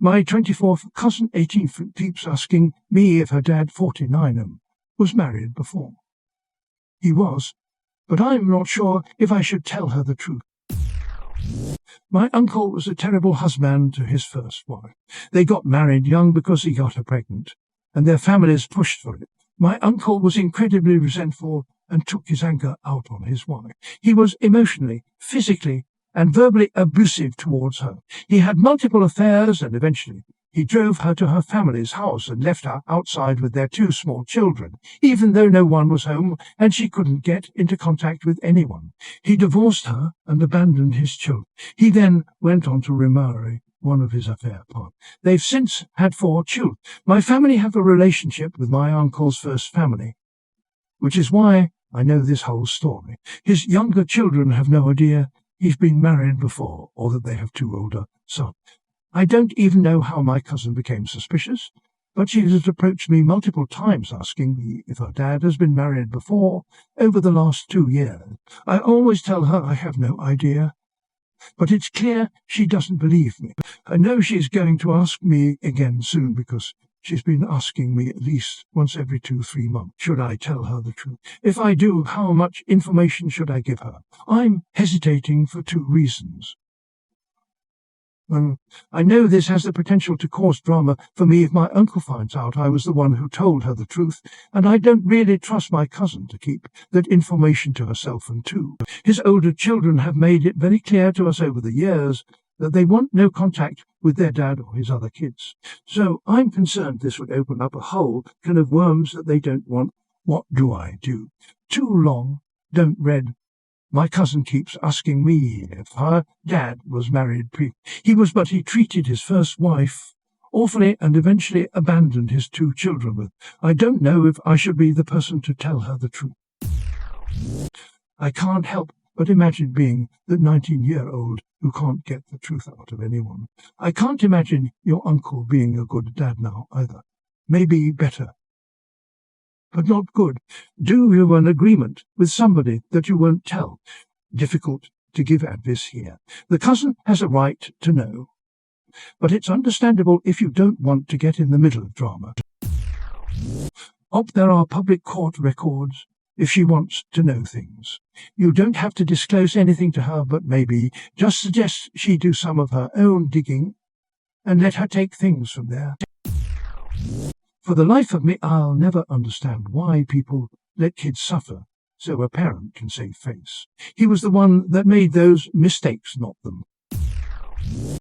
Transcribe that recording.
My 24th cousin 18th keeps asking me if her dad 49 was married before. He was, but I'm not sure if I should tell her the truth. My uncle was a terrible husband to his first wife. They got married young because he got her pregnant, and their families pushed for it. My uncle was incredibly resentful and took his anger out on his wife. He was emotionally, physically, and verbally abusive towards her. He had multiple affairs, and eventually he drove her to her family's house and left her outside with their 2 small children, even though no one was home and she couldn't get into contact with anyone. He divorced her and abandoned his children. He then went on to remarry one of his affair partners. They've since had 4 children. My family have a relationship with my uncle's first family, which is why I know this whole story. His younger children have no idea he's been married before, or that they have 2 older sons. I don't even know how my cousin became suspicious, but she has approached me multiple times asking me if her dad has been married before over the last 2 years. I always tell her I have no idea, but it's clear she doesn't believe me. I know she's going to ask me again soon because she's been asking me at least once every 2-3 months. Should I tell her the truth? If I do, how much information should I give her? I'm hesitating for 2 reasons. I know this has the potential to cause drama for me if my uncle finds out I was the one who told her the truth, and I don't really trust my cousin to keep that information to herself. And 2, his older children have made it very clear to us over the years that they want no contact with their dad or his other kids. So I'm concerned this would open up a whole can of worms that they don't want. What do I do? Too long, don't read. My cousin keeps asking me if her dad was married He was, but he treated his first wife awfully and eventually abandoned his 2 children with. I don't know if I should be the person to tell her the truth. I can't help but imagine being the 19-year-old who can't get the truth out of anyone. I can't imagine your uncle being a good dad now either. Maybe better, but not good. Do you an agreement with somebody that you won't tell? Difficult to give advice here. The cousin has a right to know, but it's understandable if you don't want to get in the middle of drama. There are public court records if she wants to know things. You don't have to disclose anything to her, but maybe just suggest she do some of her own digging and let her take things from there. For the life of me, I'll never understand why people let kids suffer so a parent can save face. He was the one that made those mistakes, not them.